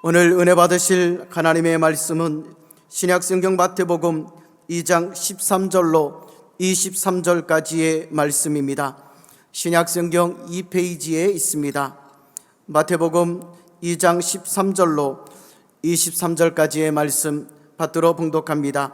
오늘 은혜 받으실 하나님의 말씀은 신약성경 마태복음 2장 13절로 23절까지의 말씀입니다. 신약성경 2페이지에 있습니다. 마태복음 2장 13절로 23절까지의 말씀 받들어 봉독합니다.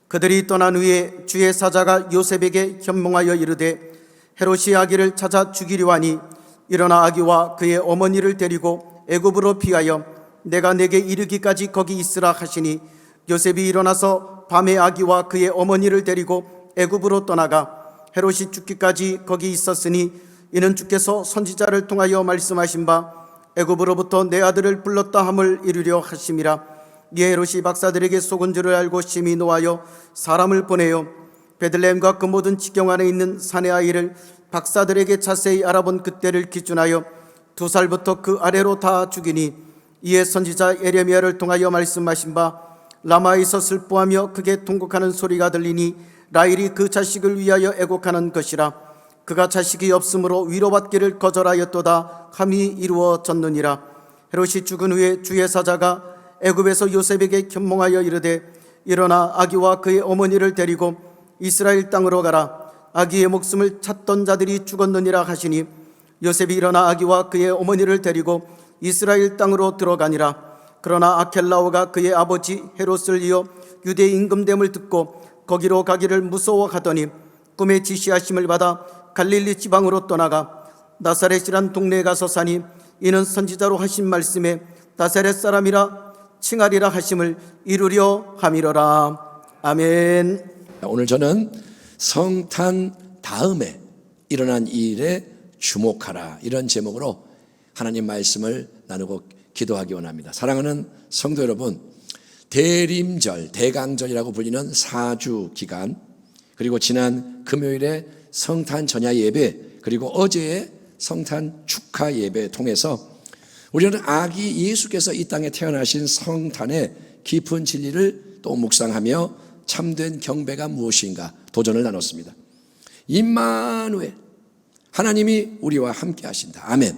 그들이 떠난 후에 주의 사자가 요셉에게 현몽하여 이르되 헤롯이 아기를 찾아 죽이려 하니 일어나 아기와 그의 어머니를 데리고 애굽으로 피하여 내가 내게 이르기까지 거기 있으라 하시니 요셉이 일어나서 밤에 아기와 그의 어머니를 데리고 애굽으로 떠나가 헤롯이 죽기까지 거기 있었으니 이는 주께서 선지자를 통하여 말씀하신 바 애굽으로부터 내 아들을 불렀다 함을 이루려 하심이라. 이에 헤롯이 박사들에게 속은 줄을 알고 심히 노하여 사람을 보내어 베들레헴과 그 모든 지경 안에 있는 사내 아이를 박사들에게 자세히 알아본 그때를 기준하여 2살부터 그 아래로 다 죽이니 이에 선지자 예레미야를 통하여 말씀하신 바 라마에서 슬퍼하며 크게 통곡하는 소리가 들리니 라헬이 그 자식을 위하여 애곡하는 것이라. 그가 자식이 없으므로 위로받기를 거절하였도다 함이 이루어졌느니라. 헤롯이 죽은 후에 주의 사자가 애굽에서 요셉에게 현몽하여 이르되 일어나 아기와 그의 어머니를 데리고 이스라엘 땅으로 가라. 아기의 목숨을 찾던 자들이 죽었느니라 하시니 요셉이 일어나 아기와 그의 어머니를 데리고 이스라엘 땅으로 들어가니라. 그러나 아켈라오가 그의 아버지 헤롯을 이어 유대 임금됨을 듣고 거기로 가기를 무서워하더니 꿈에 지시하심을 받아 갈릴리 지방으로 떠나가 나사렛이란 동네에 가서 사니 이는 선지자로 하신 말씀에 나사렛 사람이라 칭하리라 하심을 이루려 함이로라. 아멘. 오늘 저는 성탄 다음에 일어난 일에 주목하라, 이런 제목으로 하나님 말씀을 나누고 기도하기 원합니다. 사랑하는 성도 여러분, 대림절, 대강절이라고 불리는 4주 기간, 그리고 지난 금요일에 성탄 전야 예배, 그리고 어제의 성탄 축하 예배 통해서 우리는 아기 예수께서 이 땅에 태어나신 성탄의 깊은 진리를 또 묵상하며 참된 경배가 무엇인가 도전을 나눴습니다. 임마누엘, 하나님이 우리와 함께 하신다. 아멘.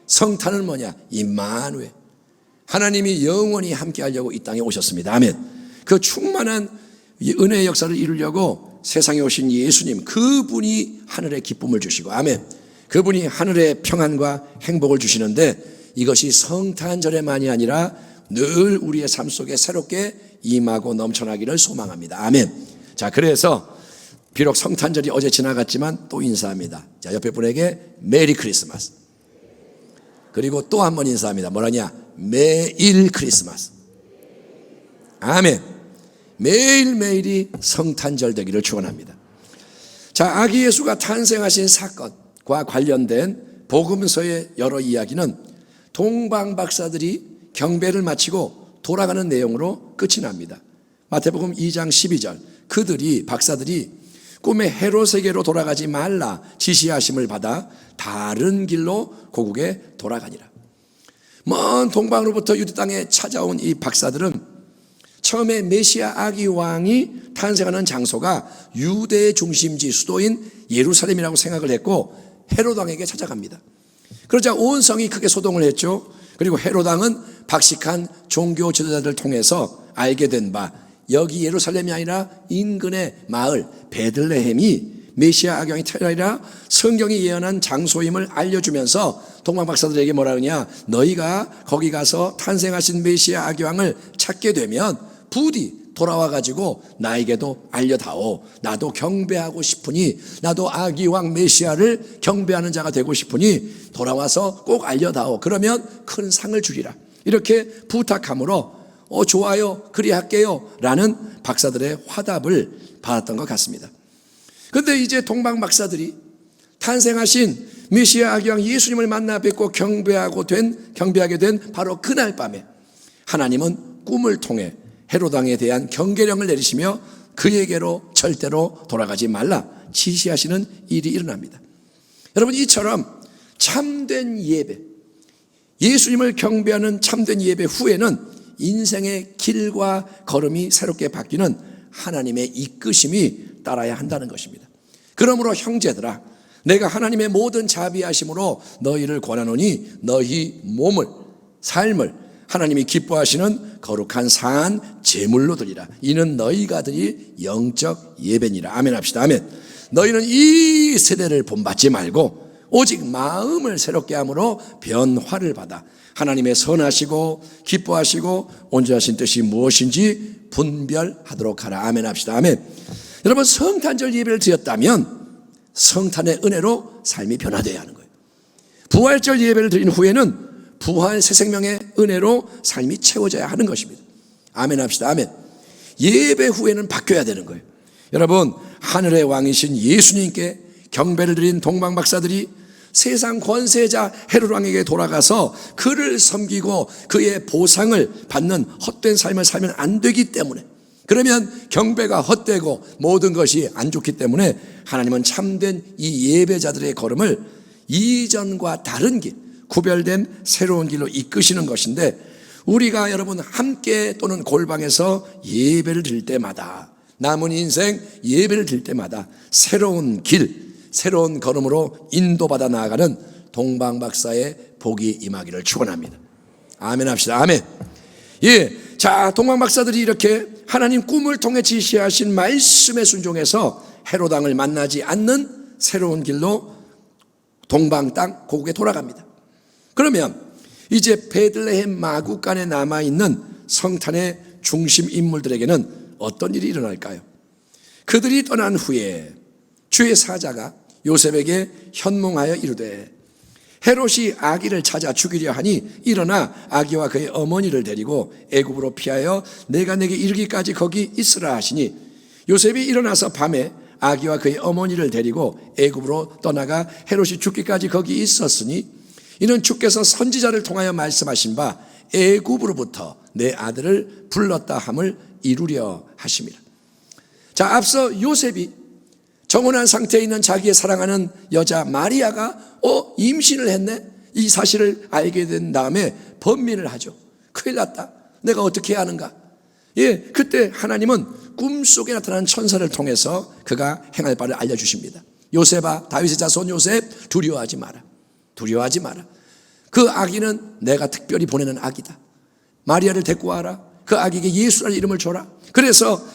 성탄은 뭐냐? 임마누엘, 하나님이 영원히 함께 하려고 이 땅에 오셨습니다. 아멘. 그 충만한 은혜의 역사를 이루려고 세상에 오신 예수님, 그분이 하늘에 기쁨을 주시고, 아멘, 그분이 하늘의 평안과 행복을 주시는데 이것이 성탄절에만이 아니라 늘 우리의 삶 속에 새롭게 임하고 넘쳐나기를 소망합니다. 아멘. 자, 그래서 비록 성탄절이 어제 지나갔지만 또 인사합니다. 자, 옆에 분에게 메리 크리스마스. 그리고 또 한 번 인사합니다. 뭐라냐? 매일 크리스마스. 아멘. 매일매일이 성탄절 되기를 축원합니다. 자, 아기 예수가 탄생하신 사건과 관련된 복음서의 여러 이야기는 동방 박사들이 경배를 마치고 돌아가는 내용으로 끝이 납니다. 마태복음 2장 12절, 그들이 박사들이 꿈에 헤롯에게로 돌아가지 말라 지시하심을 받아 다른 길로 고국에 돌아가니라. 먼 동방으로부터 유대 땅에 찾아온 이 박사들은 처음에 메시아 아기 왕이 탄생하는 장소가 유대의 중심지 수도인 예루살렘이라고 생각을 했고 헤롯 왕에게 찾아갑니다. 그러자 온 성이 크게 소동을 했죠. 그리고 헤롯 왕은 박식한 종교 지도자들을 통해서 알게 된 바, 여기 예루살렘이 아니라 인근의 마을 베들레헴이 메시아 아기 왕이 태어나리라 성경이 예언한 장소임을 알려주면서 동방 박사들에게 뭐라 그러냐? 너희가 거기 가서 탄생하신 메시아 아기 왕을 찾게 되면 부디 돌아와 가지고 나에게도 알려다오. 나도 경배하고 싶으니, 나도 아기 왕 메시아를 경배하는 자가 되고 싶으니 돌아와서 꼭 알려다오. 그러면 큰 상을 주리라. 이렇게 부탁함으로 좋아요, 그리할게요 라는 박사들의 화답을 받았던 것 같습니다. 그런데 이제 동방 박사들이 탄생하신 메시아 아기 왕 예수님을 만나 뵙고 경배하게 된 바로 그날 밤에 하나님은 꿈을 통해 헤롯 왕에 대한 경계령을 내리시며 그에게로 절대로 돌아가지 말라 지시하시는 일이 일어납니다. 여러분, 이처럼 참된 예배, 예수님을 경배하는 참된 예배 후에는 인생의 길과 걸음이 새롭게 바뀌는 하나님의 이끄심이 따라야 한다는 것입니다. 그러므로 형제들아, 내가 하나님의 모든 자비하심으로 너희를 권하노니 너희 몸을 삶을 하나님이 기뻐하시는 거룩한 상한 제물로 드리라. 이는 너희가 드릴 영적 예배니라. 아멘 합시다. 아멘. 너희는 이 세대를 본받지 말고 오직 마음을 새롭게 함으로 변화를 받아 하나님의 선하시고 기뻐하시고 온전하신 뜻이 무엇인지 분별하도록 하라. 아멘 합시다. 아멘. 여러분, 성탄절 예배를 드렸다면 성탄의 은혜로 삶이 변화되어야 하는 거예요. 부활절 예배를 드린 후에는 부활 새 생명의 은혜로 삶이 채워져야 하는 것입니다. 아멘 합시다. 아멘. 예배 후에는 바뀌어야 되는 거예요. 여러분, 하늘의 왕이신 예수님께 경배를 드린 동방박사들이 세상 권세자 헤롯 왕에게 돌아가서 그를 섬기고 그의 보상을 받는 헛된 삶을 살면 안 되기 때문에, 그러면 경배가 헛되고 모든 것이 안 좋기 때문에 하나님은 참된 이 예배자들의 걸음을 이전과 다른 길, 구별된 새로운 길로 이끄시는 것인데, 우리가 여러분 함께 또는 골방에서 예배를 드릴 때마다, 남은 인생 예배를 드릴 때마다 새로운 길, 새로운 걸음으로 인도받아 나아가는 동방박사의 복이 임하기를 축원합니다. 아멘 합시다. 아멘. 예, 자, 동방박사들이 이렇게 하나님 꿈을 통해 지시하신 말씀에 순종해서 헤롯 왕을 만나지 않는 새로운 길로 동방 땅 고국에 돌아갑니다. 그러면 이제 베들레헴 마구간에 남아있는 성탄의 중심 인물들에게는 어떤 일이 일어날까요? 그들이 떠난 후에 주의 사자가 요셉에게 현몽하여 이르되, 헤롯이 아기를 찾아 죽이려 하니 일어나 아기와 그의 어머니를 데리고 애굽으로 피하여 내가 내게 이르기까지 거기 있으라 하시니, 요셉이 일어나서 밤에 아기와 그의 어머니를 데리고 애굽으로 떠나가 헤롯이 죽기까지 거기 있었으니, 이는 주께서 선지자를 통하여 말씀하신 바 애굽으로부터 내 아들을 불렀다 함을 이루려 하심이라. 자, 앞서 요셉이 정혼한 상태에 있는 자기의 사랑하는 여자 마리아가 임신을 했네, 이 사실을 알게 된 다음에 번민을 하죠. 큰일 났다, 내가 어떻게 해야 하는가. 예, 그때 하나님은 꿈속에 나타난 천사를 통해서 그가 행할 바를 알려주십니다. 요셉아, 다윗의 자손 요셉, 두려워하지 마라. 두려워하지 마라. 그 아기는 내가 특별히 보내는 아기다. 마리아를 데리고 와라. 그 아기에게 예수라는 이름을 줘라. 그래서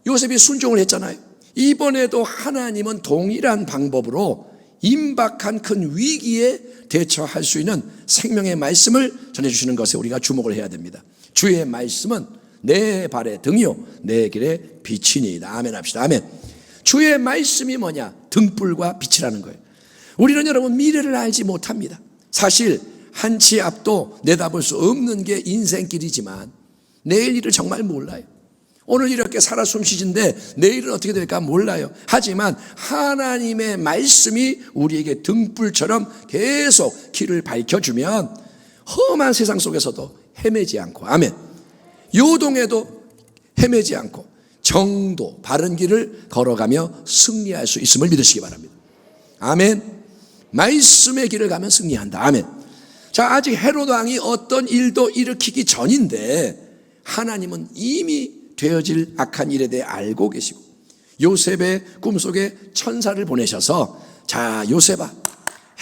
요셉이 순종을 했잖아요. 이번에도 하나님은 동일한 방법으로 임박한 큰 위기에 대처할 수 있는 생명의 말씀을 전해주시는 것에 우리가 주목을 해야 됩니다. 주의 말씀은 내 발의 등이요 내 길의 빛이니이다. 아멘 합시다. 아멘. 주의 말씀이 뭐냐? 등불과 빛이라는 거예요. 우리는 여러분 미래를 알지 못합니다. 사실 한치 앞도 내다볼 수 없는 게 인생길이지만 내일 일을 정말 몰라요. 오늘 이렇게 살아 숨쉬신데 내일은 어떻게 될까 몰라요. 하지만 하나님의 말씀이 우리에게 등불처럼 계속 길을 밝혀주면 험한 세상 속에서도 헤매지 않고, 아멘, 요동에도 헤매지 않고 정도 바른 길을 걸어가며 승리할 수 있음을 믿으시기 바랍니다. 아멘. 말씀의 길을 가면 승리한다. 아멘. 자, 아직 헤롯 왕이 어떤 일도 일으키기 전인데 하나님은 이미 되어질 악한 일에 대해 알고 계시고 요셉의 꿈속에 천사를 보내셔서, 자, 요셉아,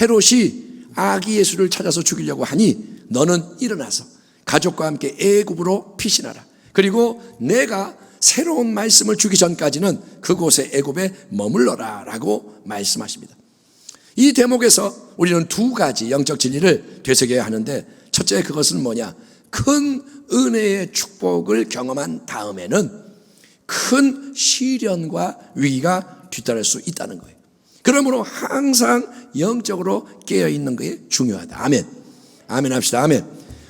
헤롯이 아기 예수를 찾아서 죽이려고 하니 너는 일어나서 가족과 함께 애굽으로 피신하라. 그리고 내가 새로운 말씀을 주기 전까지는 그곳에 애굽에 머물러라 라고 말씀하십니다. 이 대목에서 우리는 두 가지 영적 진리를 되새겨야 하는데, 첫째, 그것은 뭐냐? 큰 은혜의 축복을 경험한 다음에는 큰 시련과 위기가 뒤따를 수 있다는 거예요. 그러므로 항상 영적으로 깨어있는 게 중요하다. 아멘. 아멘 합시다. 아멘.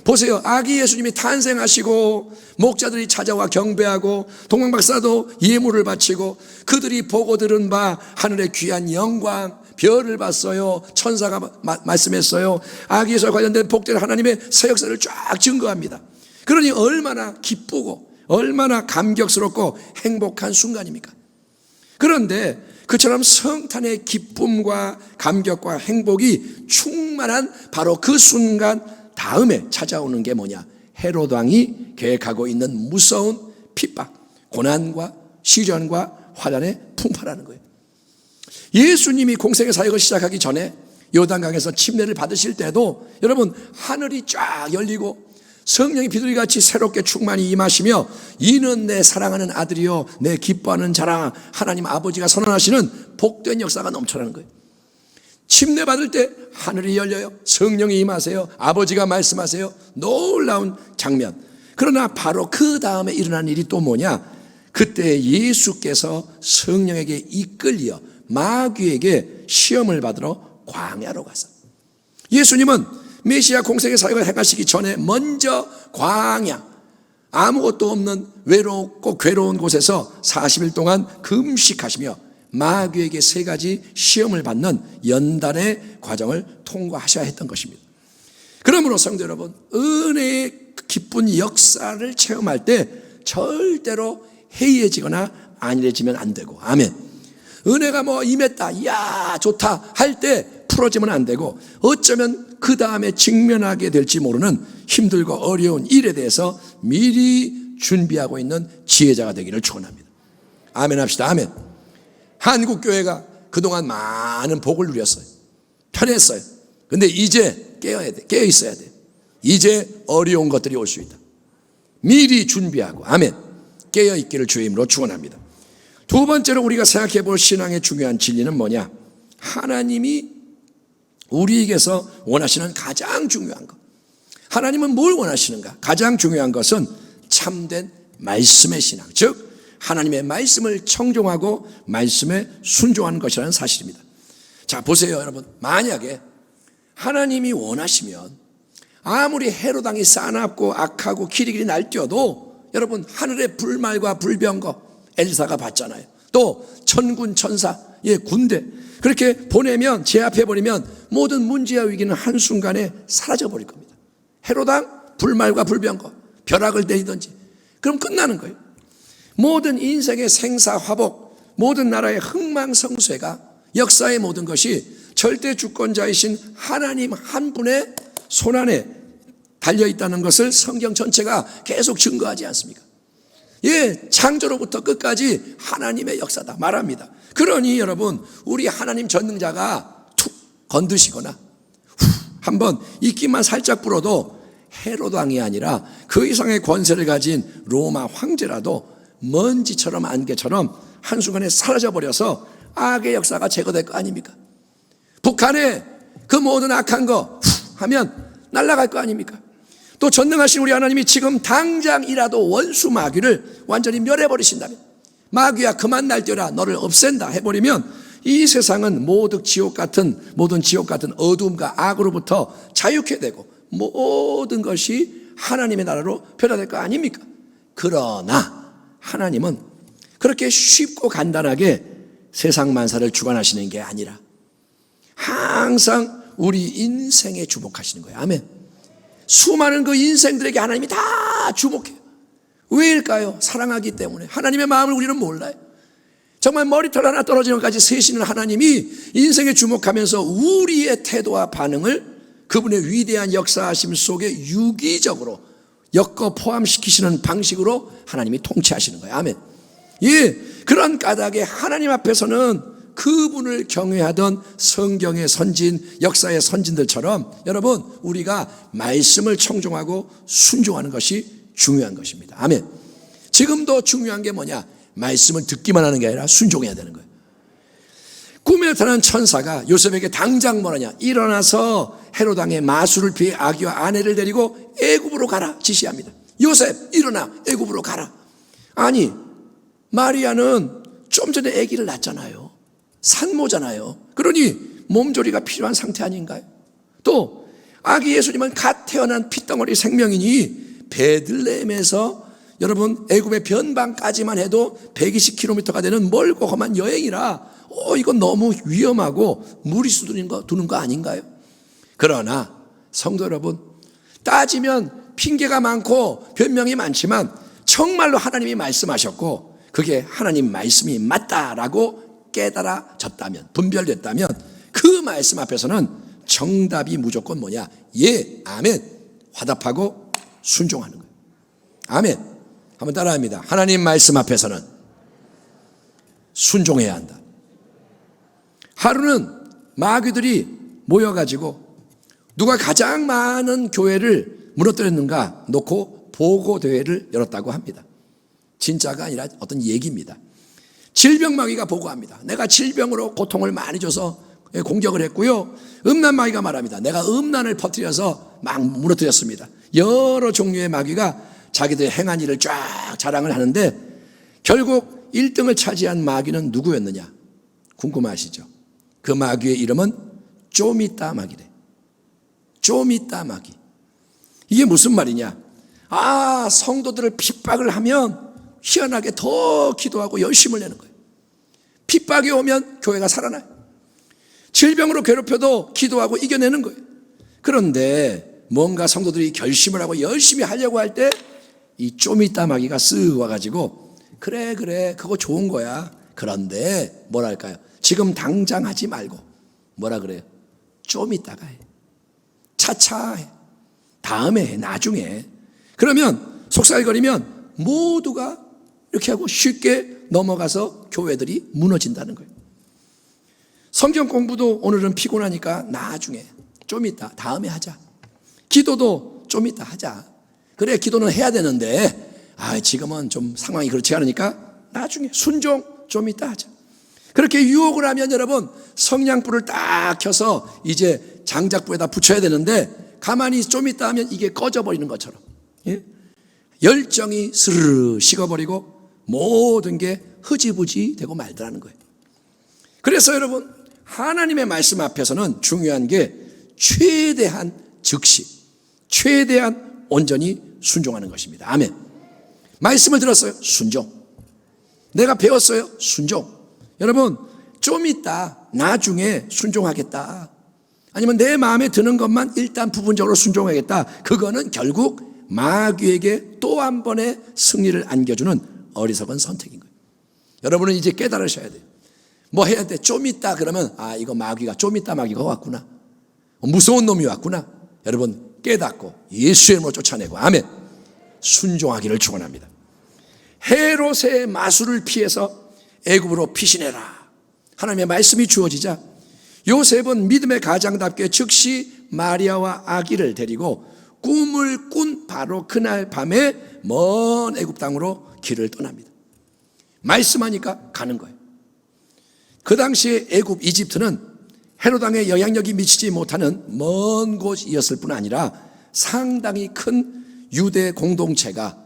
보세요. 아기 예수님이 탄생하시고 목자들이 찾아와 경배하고 동방박사도 예물을 바치고 그들이 보고 들은 바 하늘의 귀한 영광, 별을 봤어요. 천사가 말씀했어요. 아기 예수와 관련된 복된 하나님의 새 역사를 쫙 증거합니다. 그러니 얼마나 기쁘고 얼마나 감격스럽고 행복한 순간입니까? 그런데 그처럼 성탄의 기쁨과 감격과 행복이 충만한 바로 그 순간 다음에 찾아오는 게 뭐냐? 헤롯 왕이 계획하고 있는 무서운 핍박, 고난과 시련과 환난의 풍파라는 거예요. 예수님이 공생의 사역을 시작하기 전에 요단강에서 침례를 받으실 때도 여러분 하늘이 쫙 열리고 성령이 비둘기같이 새롭게 충만히 임하시며 이는 내 사랑하는 아들이요 내 기뻐하는 자라. 하나님 아버지가 선언하시는 복된 역사가 넘쳐나는 거예요. 침례 받을 때 하늘이 열려요. 성령이 임하세요. 아버지가 말씀하세요. 놀라운 장면. 그러나 바로 그 다음에 일어난 일이 또 뭐냐? 그때 예수께서 성령에게 이끌려 마귀에게 시험을 받으러 광야로 가서, 예수님은 메시아 공생의 사역을 행하시기 전에 먼저 광야, 아무것도 없는 외롭고 괴로운 곳에서 40일 동안 금식하시며 마귀에게 3가지 시험을 받는 연단의 과정을 통과하셔야 했던 것입니다. 그러므로 성도 여러분, 은혜의 기쁜 역사를 체험할 때 절대로 해이해지거나 안일해지면 안 되고, 아멘. 은혜가 뭐 임했다, 이야 좋다 할 때 풀어지면 안 되고, 어쩌면 그 다음에 직면하게 될지 모르는 힘들고 어려운 일에 대해서 미리 준비하고 있는 지혜자가 되기를 축원합니다. 아멘 합시다. 아멘. 한국교회가 그동안 많은 복을 누렸어요. 편했어요. 근데 이제 깨어야 돼. 깨어 있어야 돼. 이제 어려운 것들이 올 수 있다. 미리 준비하고, 아멘. 깨어 있기를 주의 이름으로 축원합니다. 두 번째로 우리가 생각해 볼 신앙의 중요한 진리는 뭐냐? 하나님이 우리에게서 원하시는 가장 중요한 것. 하나님은 뭘 원하시는가? 가장 중요한 것은 참된 말씀의 신앙, 즉 하나님의 말씀을 청종하고 말씀에 순종하는 것이라는 사실입니다. 자, 보세요 여러분. 만약에 하나님이 원하시면 아무리 헤롯 왕이 싸납고 악하고 키리키리 날뛰어도 여러분, 하늘의 불말과 불병거 엘사가 봤잖아요. 또 천군 천사의 군대 그렇게 보내면, 제압해버리면 모든 문제와 위기는 한순간에 사라져버릴 겁니다. 헤롯 왕, 불말과 불병거, 벼락을 내리든지 그럼 끝나는 거예요. 모든 인생의 생사화복, 모든 나라의 흥망성쇠가, 역사의 모든 것이 절대 주권자이신 하나님 한 분의 손안에 달려있다는 것을 성경 전체가 계속 증거하지 않습니까? 예, 창조로부터 끝까지 하나님의 역사다 말합니다. 그러니 여러분, 우리 하나님 전능자가 툭 건드시거나 한번 입김만 살짝 불어도 헤롯 왕이 아니라 그 이상의 권세를 가진 로마 황제라도 먼지처럼 안개처럼 한순간에 사라져버려서 악의 역사가 제거될 거 아닙니까? 북한에 그 모든 악한 거 하면 날아갈 거 아닙니까? 또 전능하신 우리 하나님이 지금 당장이라도 원수 마귀를 완전히 멸해버리신다면, 마귀야 그만 날뛰어라, 너를 없앤다 해버리면 이 세상은 모든 지옥 같은 어둠과 악으로부터 자유케 되고 모든 것이 하나님의 나라로 변화될 거 아닙니까? 그러나 하나님은 그렇게 쉽고 간단하게 세상 만사를 주관하시는 게 아니라 항상 우리 인생에 주목하시는 거예요. 아멘. 수많은 그 인생들에게 하나님이 다 주목해요. 왜일까요? 사랑하기 때문에. 하나님의 마음을 우리는 몰라요. 정말 머리털 하나 떨어지는 것까지 세시는 하나님이 인생에 주목하면서 우리의 태도와 반응을 그분의 위대한 역사하심 속에 유기적으로 엮어 포함시키시는 방식으로 하나님이 통치하시는 거예요. 아멘. 예, 그런 까닭에 하나님 앞에서는 그분을 경외하던 성경의 선진, 역사의 선진들처럼 여러분, 우리가 말씀을 청종하고 순종하는 것이 중요한 것입니다. 아멘. 지금도 중요한 게 뭐냐? 말씀을 듣기만 하는 게 아니라 순종해야 되는 거예요. 꿈에 나타난 천사가 요셉에게 당장 뭐라냐? 일어나서 헤롯 왕의 마술을 피해 아기와 아내를 데리고 애굽으로 가라 지시합니다. 요셉 일어나 애굽으로 가라. 아니, 마리아는 좀 전에 아기를 낳았잖아요. 산모잖아요. 그러니 몸조리가 필요한 상태 아닌가요? 또 아기 예수님은 갓 태어난 핏덩어리 생명이니 베들레헴에서 여러분 애굽의 변방까지만 해도 120km가 되는 멀고 험한 여행이라 이건 너무 위험하고 무리수 두는 거 아닌가요? 그러나 성도 여러분, 따지면 핑계가 많고 변명이 많지만 정말로 하나님이 말씀하셨고 그게 하나님 말씀이 맞다라고 깨달아졌다면, 분별됐다면 그 말씀 앞에서는 정답이 무조건 뭐냐? 예, 아멘. 화답하고 순종하는 거예요. 아멘. 한번 따라합니다. 하나님 말씀 앞에서는 순종해야 한다. 하루는 마귀들이 모여가지고 누가 가장 많은 교회를 무너뜨렸는가 놓고 보고대회를 열었다고 합니다. 진짜가 아니라 어떤 얘기입니다. 질병마귀가 보고합니다. 내가 질병으로 고통을 많이 줘서 공격을 했고요. 음란마귀가 말합니다. 내가 음란을 퍼뜨려서 막 무너뜨렸습니다. 여러 종류의 마귀가 자기들의 행한 일을 쫙 자랑을 하는데 결국 1등을 차지한 마귀는 누구였느냐? 궁금하시죠? 그 마귀의 이름은 쪼미따 마귀래. 쪼미따 마귀. 이게 무슨 말이냐? 성도들을 핍박을 하면 희한하게 더 기도하고 열심을 내는 거예요. 핍박이 오면 교회가 살아나요. 질병으로 괴롭혀도 기도하고 이겨내는 거예요. 그런데 뭔가 성도들이 결심을 하고 열심히 하려고 할 때 이 쪼미따 마귀가 쓱 와가지고 그래 그거 좋은 거야. 그런데 뭐랄까요? 지금 당장 하지 말고 뭐라 그래요? 좀 이따가 해. 차차 해. 다음에 해. 나중에 해. 그러면 속살거리면 모두가 이렇게 하고 쉽게 넘어가서 교회들이 무너진다는 거예요. 성경 공부도 오늘은 피곤하니까 나중에 좀 이따 다음에 하자. 기도도 좀 이따 하자. 그래 기도는 해야 되는데 지금은 좀 상황이 그렇지 않으니까 나중에 순종 좀 이따 하자. 그렇게 유혹을 하면 여러분 성냥불을 딱 켜서 이제 장작불에다 붙여야 되는데 가만히 좀 이따 하면 이게 꺼져버리는 것처럼 열정이 스르르 식어버리고 모든 게 흐지부지 되고 말더라는 거예요. 그래서 여러분 하나님의 말씀 앞에서는 중요한 게 최대한 즉시 최대한 온전히 순종하는 것입니다. 아멘. 말씀을 들었어요? 순종. 내가 배웠어요? 순종. 여러분 좀 이따 나중에 순종하겠다. 아니면 내 마음에 드는 것만 일단 부분적으로 순종하겠다. 그거는 결국 마귀에게 또 한 번의 승리를 안겨주는 어리석은 선택인 거예요. 여러분은 이제 깨달으셔야 돼요. 뭐 해야 돼? 좀 이따 그러면 이거 마귀가 좀 이따 마귀가 왔구나. 무서운 놈이 왔구나. 여러분 깨닫고 예수의 이름으로 쫓아내고 아멘. 순종하기를 축원합니다. 헤롯의 마술을 피해서 애굽으로 피신해라. 하나님의 말씀이 주어지자 요셉은 믿음의 가장답게 즉시 마리아와 아기를 데리고 꿈을 꾼 바로 그날 밤에 먼 애굽 땅으로 길을 떠납니다. 말씀하니까 가는 거예요. 그 당시에 애굽 이집트는 헤롯 왕의 영향력이 미치지 못하는 먼 곳이었을 뿐 아니라 상당히 큰 유대 공동체가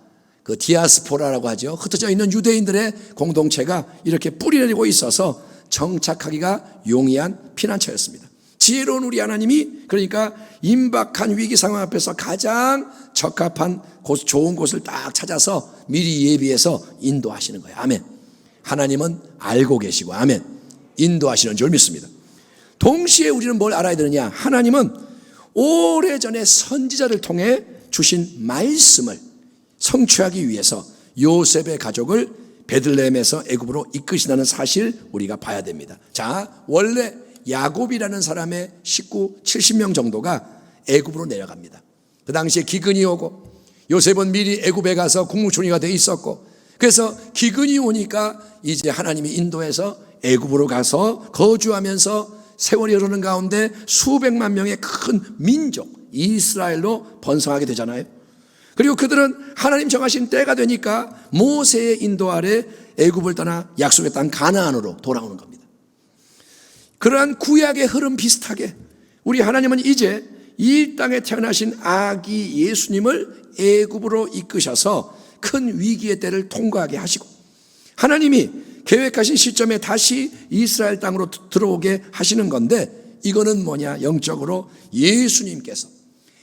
그 디아스포라라고 하죠. 흩어져 있는 유대인들의 공동체가 이렇게 뿌리내리고 있어서 정착하기가 용이한 피난처였습니다. 지혜로운 우리 하나님이 그러니까 임박한 위기 상황 앞에서 가장 적합한 곳, 좋은 곳을 딱 찾아서 미리 예비해서 인도하시는 거예요. 아멘. 하나님은 알고 계시고 아멘. 인도하시는 줄 믿습니다. 동시에 우리는 뭘 알아야 되느냐? 하나님은 오래전에 선지자를 통해 주신 말씀을 성취하기 위해서 요셉의 가족을 베들레헴에서 애굽으로 이끄신다는 사실 우리가 봐야 됩니다. 자, 원래 야곱이라는 사람의 식구 70명 정도가 애굽으로 내려갑니다. 그 당시에 기근이 오고 요셉은 미리 애굽에 가서 국무총리가 돼 있었고 그래서 기근이 오니까 이제 하나님이 인도해서 애굽으로 가서 거주하면서 세월이 흐르는 가운데 수백만 명의 큰 민족 이스라엘로 번성하게 되잖아요. 그리고 그들은 하나님 정하신 때가 되니까 모세의 인도 아래 애굽을 떠나 약속의 땅 가나안으로 돌아오는 겁니다. 그러한 구약의 흐름 비슷하게 우리 하나님은 이제 이 땅에 태어나신 아기 예수님을 애굽으로 이끄셔서 큰 위기의 때를 통과하게 하시고 하나님이 계획하신 시점에 다시 이스라엘 땅으로 들어오게 하시는 건데 이거는 뭐냐? 영적으로 예수님께서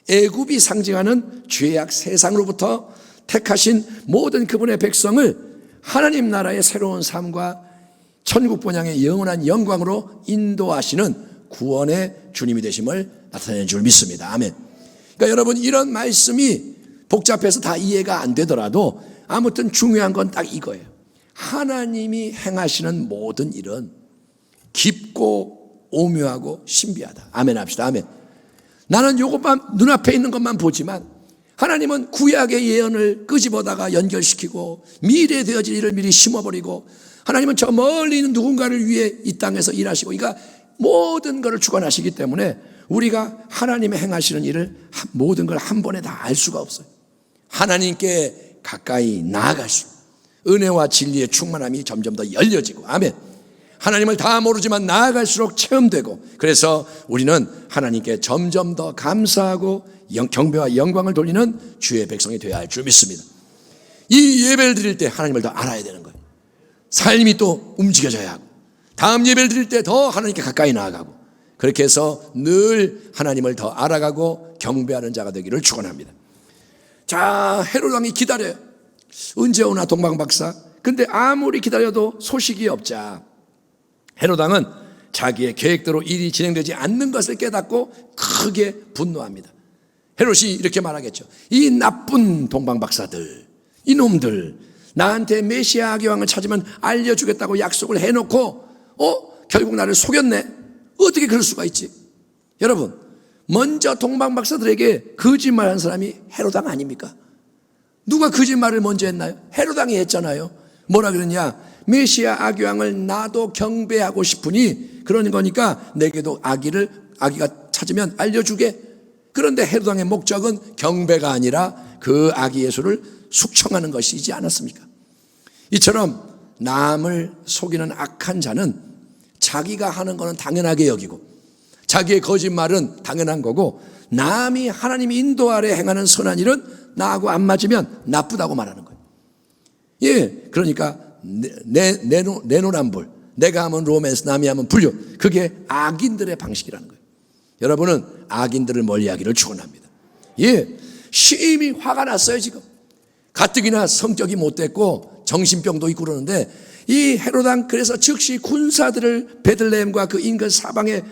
애굽이 상징하는 죄악 세상으로부터 택하신 모든 그분의 백성을 하나님 나라의 새로운 삶과 천국 본향의 영원한 영광으로 인도하시는 구원의 주님이 되심을 나타내는 줄 믿습니다. 아멘. 그러니까 여러분 이런 말씀이 복잡해서 다 이해가 안 되더라도 아무튼 중요한 건 딱 이거예요. 하나님이 행하시는 모든 일은 깊고 오묘하고 신비하다. 아멘 합시다. 아멘. 나는 요것만 눈앞에 있는 것만 보지만 하나님은 구약의 예언을 끄집어다가 연결시키고 미래에 되어질 일을 미리 심어버리고 하나님은 저 멀리 있는 누군가를 위해 이 땅에서 일하시고 그러니까 모든 것을 주관하시기 때문에 우리가 하나님의 행하시는 일을 모든 걸 한 번에 다 알 수가 없어요. 하나님께 가까이 나아갈수록 은혜와 진리의 충만함이 점점 더 열려지고, 아멘. 하나님을 다 모르지만 나아갈수록 체험되고, 그래서 우리는 하나님께 점점 더 감사하고 경배와 영광을 돌리는 주의 백성이 되어야 할 줄 믿습니다. 이 예배를 드릴 때 하나님을 더 알아야 되는 거예요. 삶이 또 움직여져야 하고, 다음 예배를 드릴 때 더 하나님께 가까이 나아가고, 그렇게 해서 늘 하나님을 더 알아가고 경배하는 자가 되기를 축원합니다. 자, 헤롯 왕이 기다려요. 언제 오나 동방박사. 근데 아무리 기다려도 소식이 없자 헤롯 왕은 자기의 계획대로 일이 진행되지 않는 것을 깨닫고 크게 분노합니다. 헤롯이 이렇게 말하겠죠. 이 나쁜 동방박사들, 이놈들, 나한테 메시아 아기왕을 찾으면 알려주겠다고 약속을 해놓고 결국 나를 속였네. 어떻게 그럴 수가 있지? 여러분, 먼저 동방박사들에게 거짓말한 사람이 헤롯 왕 아닙니까? 누가 거짓말을 먼저 했나요? 헤롯 왕이 했잖아요. 뭐라 그러냐? 메시아 아기왕을 나도 경배하고 싶으니, 그러는 거니까 내게도 아기가 찾으면 알려주게. 그런데 헤롯 왕의 목적은 경배가 아니라 그 아기 예수를 숙청하는 것이지 않았습니까? 이처럼 남을 속이는 악한 자는 자기가 하는 거는 당연하게 여기고, 자기의 거짓말은 당연한 거고, 남이 하나님이 인도 아래 행하는 선한 일은 나하고 안 맞으면 나쁘다고 말하는 거예요. 예, 그러니까 내노남불, 내가 하면 로맨스, 남이 하면 불륜, 그게 악인들의 방식이라는 거예요. 여러분은 악인들을 멀리하기를 축원합니다. 예, 심히 화가 났어요. 지금 가뜩이나 성격이 못됐고 정신병도 있고 그러는데, 이 헤롯 왕 그래서 즉시 군사들을 베들레헴과 그 인근 사방에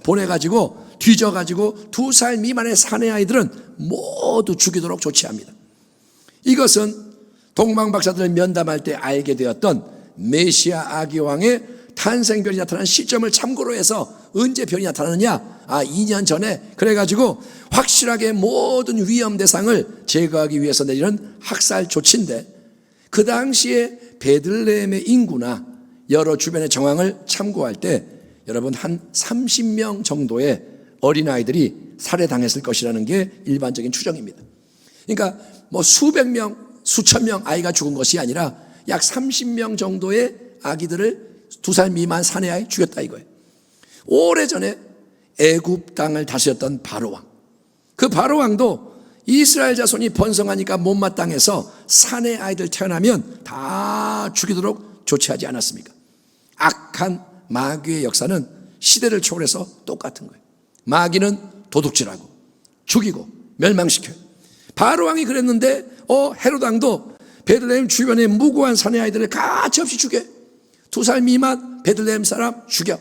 보내가지고 뒤져가지고 2살 미만의 사내 아이들은 모두 죽이도록 조치합니다. 이것은 동방박사들을 면담할 때 알게 되었던 메시아 아기왕의 탄생별이 나타난 시점을 참고로 해서, 언제 별이 나타나느냐? 2년 전에. 그래가지고 확실하게 모든 위험 대상을 제거하기 위해서 내리는 학살 조치인데, 그 당시에 베들레헴의 인구나 여러 주변의 정황을 참고할 때 여러분 한 30명 정도의 어린아이들이 살해당했을 것이라는 게 일반적인 추정입니다. 그러니까 뭐 수백 명, 수천 명 아이가 죽은 것이 아니라 약 30명 정도의 아기들을 2살 미만 사내아이 죽였다 이거예요. 오래전에 애굽 땅을 다스렸던 바로왕, 그 바로왕도 이스라엘 자손이 번성하니까 못마땅해서 사내 아이들 태어나면 다 죽이도록 조치하지 않았습니까? 악한 마귀의 역사는 시대를 초월해서 똑같은 거예요. 마귀는 도둑질하고 죽이고 멸망시켜요. 바로왕이 그랬는데 헤롯 왕도 베들레헴 주변의 무고한 사내 아이들을 가차없이 죽여. 2살 미만 베들레헴 사람 죽여.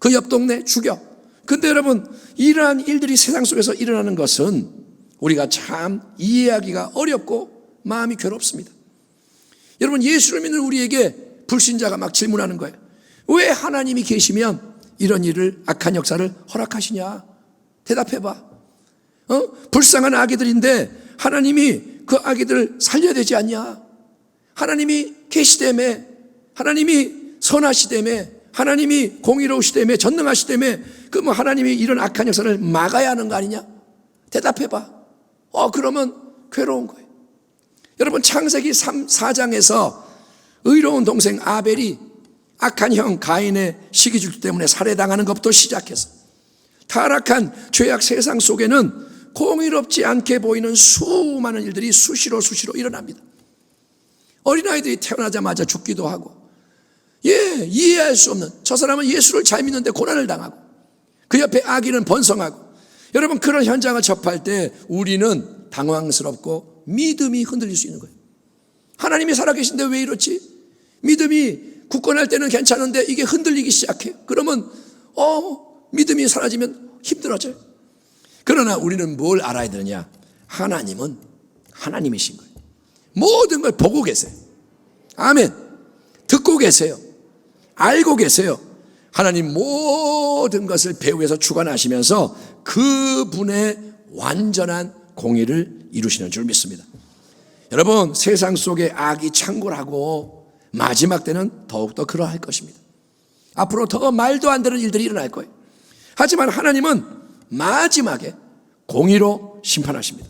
그 옆 동네 죽여. 근데 여러분, 이러한 일들이 세상 속에서 일어나는 것은 우리가 참 이해하기가 어렵고 마음이 괴롭습니다. 여러분, 예수를 믿는 우리에게 불신자가 막 질문하는 거예요. 왜 하나님이 계시면 이런 일을, 악한 역사를 허락하시냐? 대답해봐. 불쌍한 아기들인데 하나님이 그 아기들을 살려야 되지 않냐? 하나님이 계시다며, 하나님이 선하시다며, 하나님이 공의로우시다며, 전능하시다며, 그럼 하나님이 이런 악한 역사를 막아야 하는 거 아니냐? 대답해봐. 그러면 괴로운 거예요. 여러분, 창세기 4장에서 의로운 동생 아벨이 악한 형 가인의 시기질투 때문에 살해당하는 것부터 시작해서 타락한 죄악 세상 속에는 공의롭지 않게 보이는 수많은 일들이 수시로 일어납니다. 어린아이들이 태어나자마자 죽기도 하고, 이해할 수 없는, 저 사람은 예수를 잘 믿는데 고난을 당하고, 그 옆에 아기는 번성하고. 여러분, 그런 현장을 접할 때 우리는 당황스럽고 믿음이 흔들릴 수 있는 거예요. 하나님이 살아계신데 왜 이렇지? 믿음이 굳건할 때는 괜찮은데 이게 흔들리기 시작해. 그러면 믿음이 사라지면 힘들어져요. 그러나 우리는 뭘 알아야 되느냐? 하나님은 하나님이신 거예요. 모든 걸 보고 계세요. 아멘. 듣고 계세요. 알고 계세요. 하나님 모든 것을 배후에서 주관하시면서 그분의 완전한 공의를 이루시는 줄 믿습니다. 여러분, 세상 속에 악이 창궐하고 마지막 때는 더욱더 그러할 것입니다. 앞으로 더 말도 안 되는 일들이 일어날 거예요. 하지만 하나님은 마지막에 공의로 심판하십니다.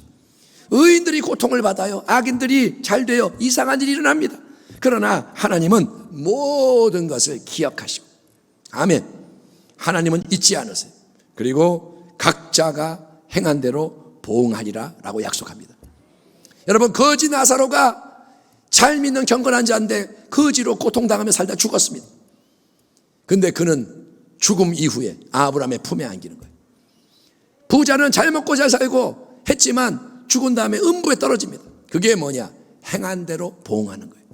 의인들이 고통을 받아요. 악인들이 잘 돼요. 이상한 일이 일어납니다. 그러나 하나님은 모든 것을 기억하시고, 아멘. 하나님은 잊지 않으세요. 그리고 각자가 행한 대로 보응하리라 라고 약속합니다. 여러분, 거지 나사로가 잘 믿는 경건한 자인데 거지로 고통당하며 살다 죽었습니다. 근데 그는 죽음 이후에 아브라함의 품에 안기는 거예요. 부자는 잘 먹고 잘 살고 했지만 죽은 다음에 음부에 떨어집니다. 그게 뭐냐? 행한 대로 보응하는 거예요.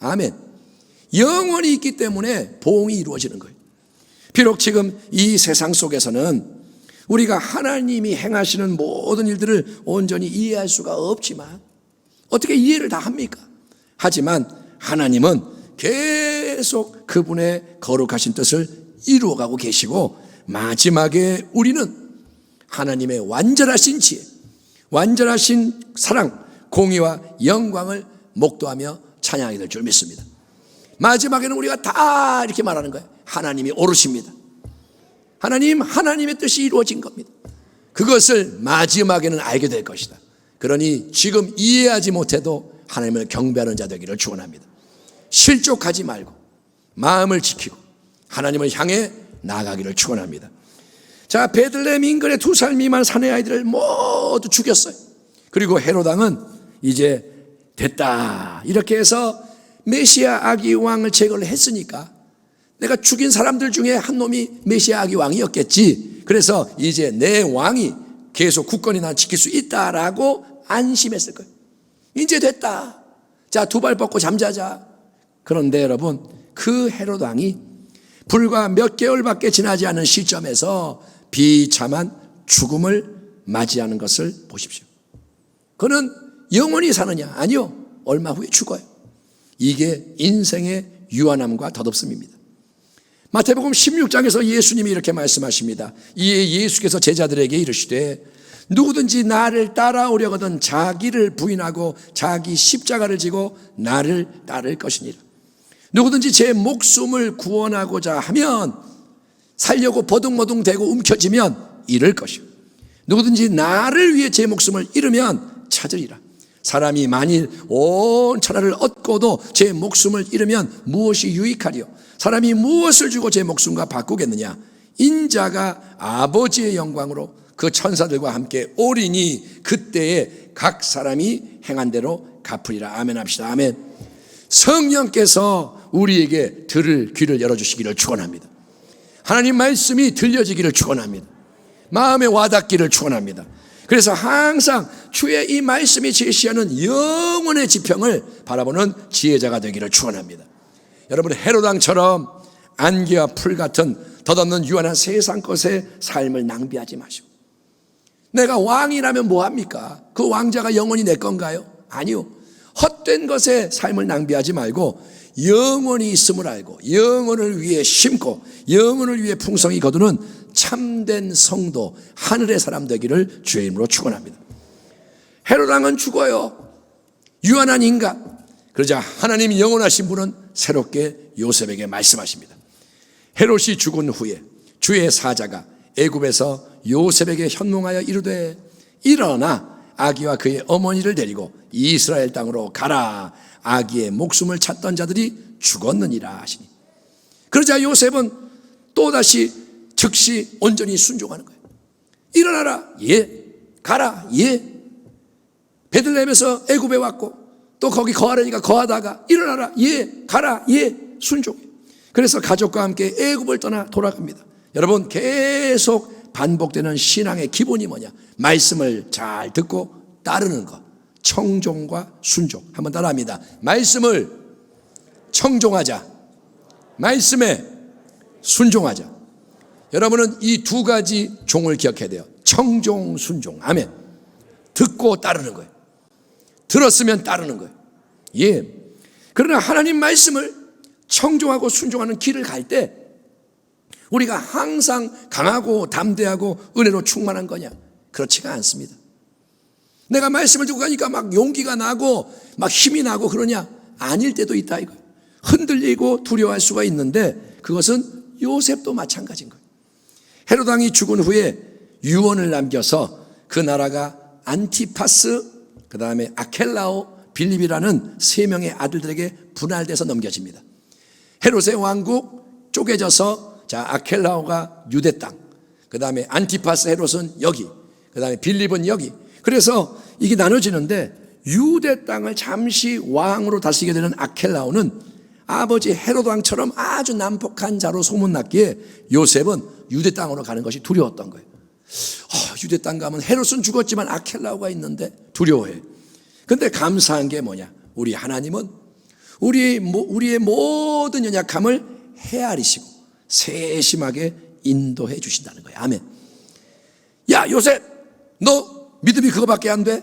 아멘. 영원히 있기 때문에 보응이 이루어지는 거예요. 비록 지금 이 세상 속에서는 우리가 하나님이 행하시는 모든 일들을 온전히 이해할 수가 없지만, 어떻게 이해를 다 합니까? 하지만 하나님은 계속 그분의 거룩하신 뜻을 이루어가고 계시고, 마지막에 우리는 하나님의 완전하신 지혜, 완전하신 사랑, 공의와 영광을 목도하며 찬양하게 될 줄 믿습니다. 마지막에는 우리가 다 이렇게 말하는 거예요. 하나님이 오르십니다. 하나님의 뜻이 이루어진 겁니다. 그것을 마지막에는 알게 될 것이다. 그러니 지금 이해하지 못해도 하나님을 경배하는 자 되기를 축원합니다. 실족하지 말고 마음을 지키고 하나님을 향해 나아가기를 축원합니다. 자, 베들레헴 인근의 2살 미만 사내 아이들을 모두 죽였어요. 그리고 헤롯 왕은 이제 됐다, 이렇게 해서 메시아 아기 왕을 제거를 했으니까 내가 죽인 사람들 중에 한 놈이 메시아 아기 왕이었겠지. 그래서 이제 내 왕이 계속 굳건히 난 지킬 수 있다라고 안심했을 거예요. 이제 됐다. 자, 2발 뻗고 잠자자. 그런데 여러분, 그 헤롯 왕이 불과 몇 개월밖에 지나지 않은 시점에서 비참한 죽음을 맞이하는 것을 보십시오. 그는 영원히 사느냐? 아니요. 얼마 후에 죽어요. 이게 인생의 유한함과 덧없음입니다. 마태복음 16장에서 예수님이 이렇게 말씀하십니다. 이에 예수께서 제자들에게 이르시되 누구든지 나를 따라오려거든 자기를 부인하고 자기 십자가를 지고 나를 따를 것이니라. 누구든지 제 목숨을 구원하고자 하면, 살려고 버둥버둥대고 움켜쥐면 잃을 것이요, 누구든지 나를 위해 제 목숨을 잃으면 찾으리라. 사람이 만일 온 천하를 얻고도 제 목숨을 잃으면 무엇이 유익하리요? 사람이 무엇을 주고 제 목숨과 바꾸겠느냐? 인자가 아버지의 영광으로 그 천사들과 함께 오리니 그때에 각 사람이 행한 대로 갚으리라. 아멘 합시다. 아멘. 성령께서 우리에게 들을 귀를 열어주시기를 축원합니다. 하나님 말씀이 들려지기를 축원합니다. 마음에 와닿기를 축원합니다. 그래서 항상 주의 이 말씀이 제시하는 영원의 지평을 바라보는 지혜자가 되기를 축원합니다. 여러분, 헤롯 왕처럼 안개와 풀 같은 덧없는 유한한 세상 것의 삶을 낭비하지 마시고, 내가 왕이라면 뭐합니까? 그 왕자가 영원히 내 건가요? 아니요. 헛된 것에 삶을 낭비하지 말고 영원히 있음을 알고 영원을 위해 심고 영원을 위해 풍성히 거두는 참된 성도, 하늘의 사람 되기를 주의 이름으로 축원합니다. 헤롯 왕은 죽어요. 유한한 인간. 그러자 하나님이 영원하신 분은 새롭게 요셉에게 말씀하십니다. 헤롯이 죽은 후에 주의 사자가 애굽에서 요셉에게 현몽하여 이르되 일어나 아기와 그의 어머니를 데리고 이스라엘 땅으로 가라. 아기의 목숨을 찾던 자들이 죽었느니라 하시니. 그러자 요셉은 또다시 즉시 온전히 순종하는 거예요. 일어나라. 예. 가라. 예. 베들레헴에서 애굽에 왔고 또 거기 거하려니까 거하다가 일어나라. 예. 가라. 예. 순종해. 그래서 가족과 함께 애굽을 떠나 돌아갑니다. 여러분, 계속 반복되는 신앙의 기본이 뭐냐? 말씀을 잘 듣고 따르는 것. 청종과 순종. 한번 따라합니다. 말씀을 청종하자. 말씀에 순종하자. 여러분은 이 2가지 종을 기억해야 돼요. 청종, 순종. 아멘. 듣고 따르는 거예요. 들었으면 따르는 거예요. 예. 그러나 하나님 말씀을 청종하고 순종하는 길을 갈 때 우리가 항상 강하고 담대하고 은혜로 충만한 거냐? 그렇지가 않습니다. 내가 말씀을 듣고 가니까 막 용기가 나고 막 힘이 나고 그러냐? 아닐 때도 있다 이거예요. 흔들리고 두려워할 수가 있는데 그것은 요셉도 마찬가지인 거예요. 헤롯 왕이 죽은 후에 유언을 남겨서 그 나라가 안티파스, 그 다음에 아켈라오, 빌립이라는 세 명의 아들들에게 분할돼서 넘겨집니다. 헤롯의 왕국 쪼개져서 아켈라오가 유대 땅, 그 다음에 안티파스 헤롯은 여기, 그 다음에 빌립은 여기. 그래서 이게 나눠지는데 유대 땅을 잠시 왕으로 다스리게 되는 아켈라오는 아버지 헤롯 왕처럼 아주 난폭한 자로 소문났기에 요셉은 유대 땅으로 가는 것이 두려웠던 거예요. 유대 땅 가면 헤롯은 죽었지만 아켈라오가 있는데 두려워해. 근데 감사한 게 뭐냐? 우리 하나님은 우리의 모든 연약함을 헤아리시고 세심하게 인도해 주신다는 거예요. 아멘. 야, 요셉, 너 믿음이 그거밖에 안 돼?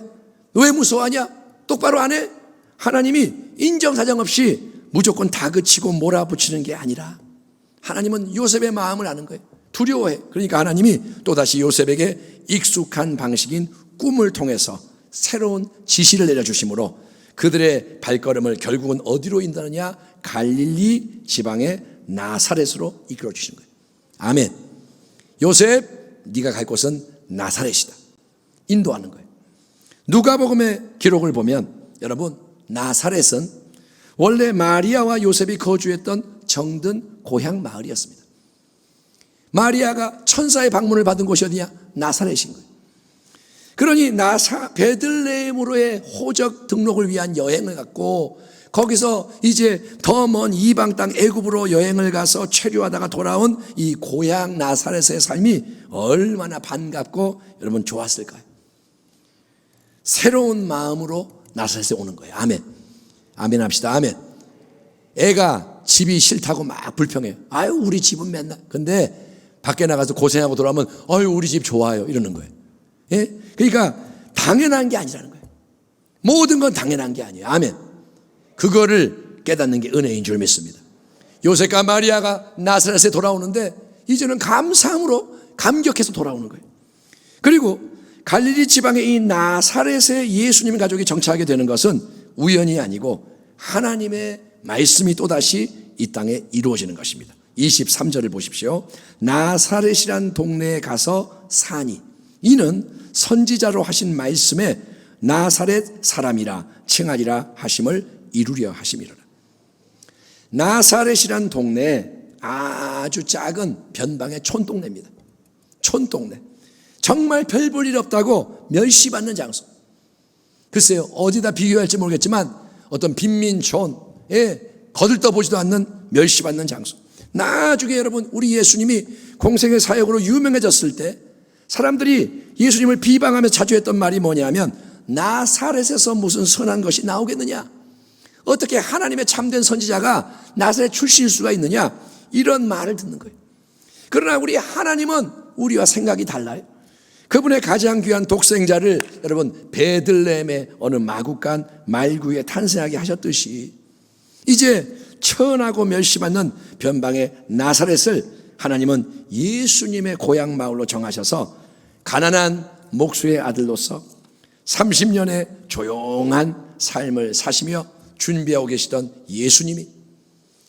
왜 무서워하냐? 똑바로 안 해? 하나님이 인정사정 없이 무조건 다그치고 몰아붙이는 게 아니라 하나님은 요셉의 마음을 아는 거예요. 두려워해. 그러니까 하나님이 또다시 요셉에게 익숙한 방식인 꿈을 통해서 새로운 지시를 내려주심으로 그들의 발걸음을 결국은 어디로 인도하느냐? 갈릴리 지방의 나사렛으로 이끌어 주시는 거예요. 아멘. 요셉, 네가 갈 곳은 나사렛이다. 인도하는 거예요. 누가복음의 기록을 보면 여러분, 나사렛은 원래 마리아와 요셉이 거주했던 정든 고향 마을이었습니다. 마리아가 천사의 방문을 받은 곳이 어디냐? 나사렛인 거예요. 그러니 베들레헴으로의 호적 등록을 위한 여행을 갔고 거기서 이제 더 먼 이방 땅 애굽으로 여행을 가서 체류하다가 돌아온 이 고향 나사렛의 삶이 얼마나 반갑고 여러분 좋았을까요? 새로운 마음으로 나사렛에 오는 거예요. 아멘. 아멘 합시다. 아멘. 애가 집이 싫다고 막 불평해요. 아유, 우리 집은 맨날. 근데 밖에 나가서 고생하고 돌아오면 아유, 우리 집 좋아요. 이러는 거예요. 예? 그러니까 당연한 게 아니라는 거예요. 모든 건 당연한 게 아니에요. 아멘. 그거를 깨닫는 게 은혜인 줄 믿습니다. 요셉과 마리아가 나사렛에 돌아오는데 이제는 감사함으로 감격해서 돌아오는 거예요. 그리고 갈릴리 지방의 이 나사렛에 예수님 가족이 정착하게 되는 것은 우연이 아니고 하나님의 말씀이 또다시 이 땅에 이루어지는 것입니다. 23절을 보십시오. 나사렛이란 동네에 가서 사니 이는 선지자로 하신 말씀에 나사렛 사람이라 칭하리라 하심을 이루려 하심이로라. 나사렛이란 동네 아주 작은 변방의 촌동네입니다. 촌동네. 정말 별 볼 일 없다고 멸시받는 장소. 글쎄요, 어디다 비교할지 모르겠지만 어떤 빈민촌에 거들떠보지도 않는 멸시받는 장소. 나중에 여러분 우리 예수님이 공생의 사역으로 유명해졌을 때 사람들이 예수님을 비방하면서 자주 했던 말이 뭐냐면 나사렛에서 무슨 선한 것이 나오겠느냐? 어떻게 하나님의 참된 선지자가 나사렛 출신일 수가 있느냐? 이런 말을 듣는 거예요. 그러나 우리 하나님은 우리와 생각이 달라요. 그분의 가장 귀한 독생자를 여러분 베들레헴의 어느 마구간 말구에 탄생하게 하셨듯이 이제 천하고 멸시받는 변방의 나사렛을 하나님은 예수님의 고향 마을로 정하셔서 가난한 목수의 아들로서 30년의 조용한 삶을 사시며 준비하고 계시던 예수님이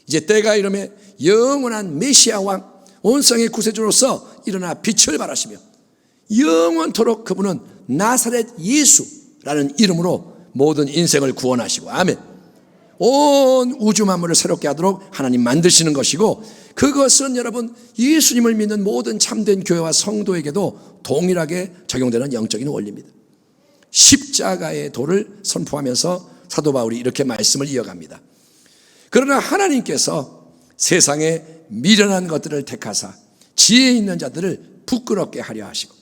이제 때가 이르매 영원한 메시아 왕 온성의 구세주로서 일어나 빛을 발하시며 영원토록 그분은 나사렛 예수라는 이름으로 모든 인생을 구원하시고 아멘. 온 우주 만물을 새롭게 하도록 하나님 만드시는 것이고 그것은 여러분 예수님을 믿는 모든 참된 교회와 성도에게도 동일하게 적용되는 영적인 원리입니다. 십자가의 도를 선포하면서 사도 바울이 이렇게 말씀을 이어갑니다. 그러나 하나님께서 세상에 미련한 것들을 택하사 지혜 있는 자들을 부끄럽게 하려 하시고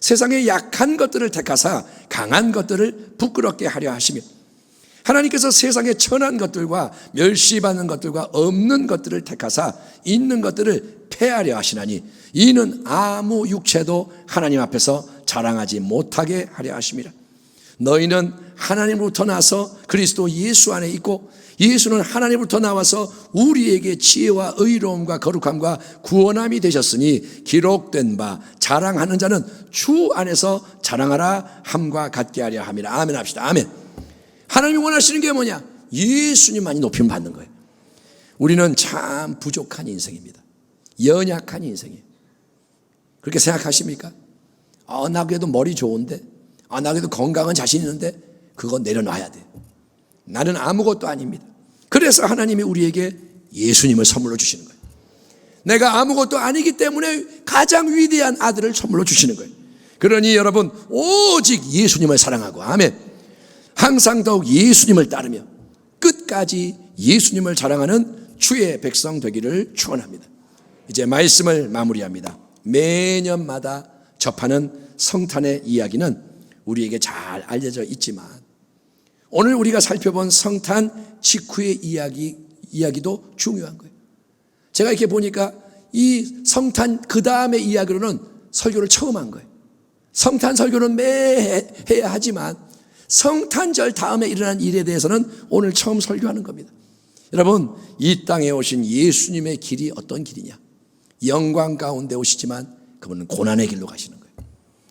세상에 약한 것들을 택하사 강한 것들을 부끄럽게 하려 하시며 하나님께서 세상에 천한 것들과 멸시받는 것들과 없는 것들을 택하사 있는 것들을 폐하려 하시나니 이는 아무 육체도 하나님 앞에서 자랑하지 못하게 하려 하심이라. 너희는 하나님으로부터 나서 그리스도 예수 안에 있고 예수는 하나님으로부터 나와서 우리에게 지혜와 의로움과 거룩함과 구원함이 되셨으니 기록된 바 자랑하는 자는 주 안에서 자랑하라 함과 같게 하려 함이라. 아멘 합시다. 아멘. 하나님이 원하시는 게 뭐냐? 예수님만이 높임 받는 거예요. 우리는 참 부족한 인생입니다. 연약한 인생이에요. 그렇게 생각하십니까? 나 그래도 머리 좋은데, 나 그래도 건강은 자신 있는데, 그거 내려놔야 돼. 나는 아무것도 아닙니다. 그래서 하나님이 우리에게 예수님을 선물로 주시는 거예요. 내가 아무것도 아니기 때문에 가장 위대한 아들을 선물로 주시는 거예요. 그러니 여러분, 오직 예수님을 사랑하고, 아멘, 항상 더욱 예수님을 따르며 끝까지 예수님을 자랑하는 주의 백성 되기를 축원합니다. 이제 말씀을 마무리합니다. 매년마다 접하는 성탄의 이야기는 우리에게 잘 알려져 있지만, 오늘 우리가 살펴본 성탄 직후의 이야기도 중요한 거예요. 제가 이렇게 보니까 이 성탄 그 다음의 이야기로는 설교를 처음 한 거예요. 성탄 설교는 매해 해야 하지만 성탄절 다음에 일어난 일에 대해서는 오늘 처음 설교하는 겁니다. 여러분, 이 땅에 오신 예수님의 길이 어떤 길이냐? 영광 가운데 오시지만 그분은 고난의 길로 가시는 거예요.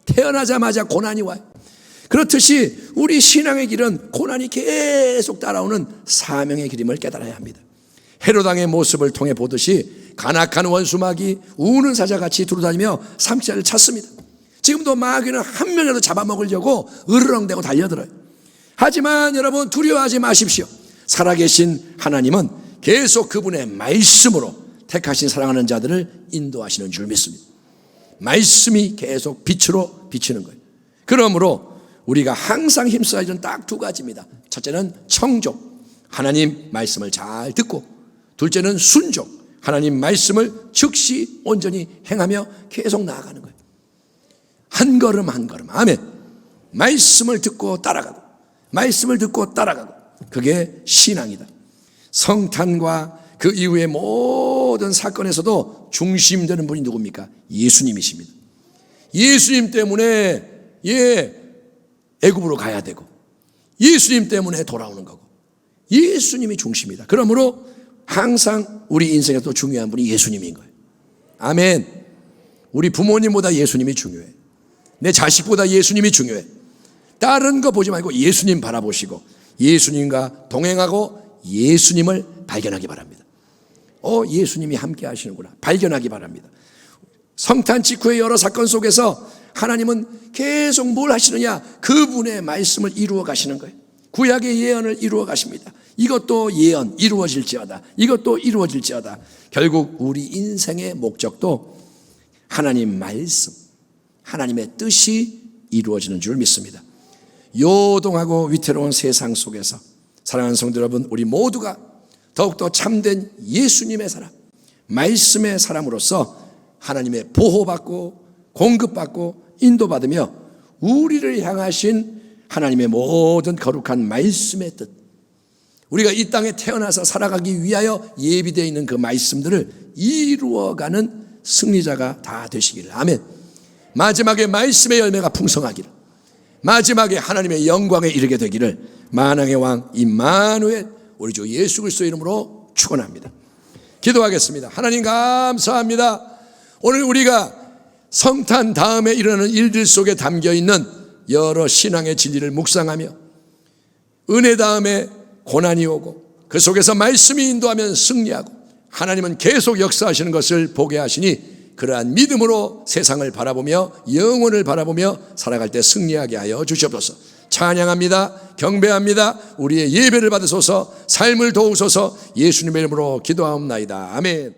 태어나자마자 고난이 와요. 그렇듯이 우리 신앙의 길은 고난이 계속 따라오는 사명의 길임을 깨달아야 합니다. 헤롯 왕의 모습을 통해 보듯이 간악한 원수마귀 우는 사자같이 두루다니며 삼치자를 찾습니다. 지금도 마귀는 한 명이라도 잡아먹으려고 으르렁대고 달려들어요. 하지만 여러분, 두려워하지 마십시오. 살아계신 하나님은 계속 그분의 말씀으로 택하신 사랑하는 자들을 인도하시는 줄 믿습니다. 말씀이 계속 빛으로 비치는 거예요. 그러므로 우리가 항상 힘써야 되는 딱 두 가지입니다. 첫째는 청종, 하나님 말씀을 잘 듣고, 둘째는 순종, 하나님 말씀을 즉시 온전히 행하며 계속 나아가는 거예요. 한 걸음 한 걸음, 아멘. 말씀을 듣고 따라가고, 말씀을 듣고 따라가고, 그게 신앙이다. 성탄과 그 이후의 모든 사건에서도 중심되는 분이 누굽니까? 예수님이십니다. 예수님 때문에 애굽으로 가야 되고, 예수님 때문에 돌아오는 거고, 예수님이 중심이다. 그러므로 항상 우리 인생에서 중요한 분이 예수님인 거예요. 아멘. 우리 부모님보다 예수님이 중요해. 내 자식보다 예수님이 중요해. 다른 거 보지 말고 예수님 바라보시고 예수님과 동행하고 예수님을 발견하기 바랍니다. 예수님이 함께 하시는구나, 발견하기 바랍니다. 성탄 직후의 여러 사건 속에서 하나님은 계속 뭘 하시느냐? 그분의 말씀을 이루어 가시는 거예요. 구약의 예언을 이루어 가십니다. 이것도 예언 이루어질지어다, 이것도 이루어질지어다. 결국 우리 인생의 목적도 하나님 말씀, 하나님의 뜻이 이루어지는 줄 믿습니다. 요동하고 위태로운 세상 속에서 사랑하는 성도 여러분, 우리 모두가 더욱더 참된 예수님의 사람, 말씀의 사람으로서 하나님의 보호받고 공급받고 인도받으며 우리를 향하신 하나님의 모든 거룩한 말씀의 뜻, 우리가 이 땅에 태어나서 살아가기 위하여 예비되어 있는 그 말씀들을 이루어가는 승리자가 다 되시기를. 아멘. 마지막에 말씀의 열매가 풍성하기를, 마지막에 하나님의 영광에 이르게 되기를 만왕의 왕 임마누엘 우리 주 예수 그리스도의 이름으로 축원합니다. 기도하겠습니다. 하나님 감사합니다. 오늘 우리가 성탄 다음에 일어나는 일들 속에 담겨있는 여러 신앙의 진리를 묵상하며 은혜 다음에 고난이 오고 그 속에서 말씀이 인도하면 승리하고 하나님은 계속 역사하시는 것을 보게 하시니 그러한 믿음으로 세상을 바라보며 영혼을 바라보며 살아갈 때 승리하게 하여 주시옵소서. 찬양합니다. 경배합니다. 우리의 예배를 받으소서. 삶을 도우소서. 예수님의 이름으로 기도하옵나이다. 아멘.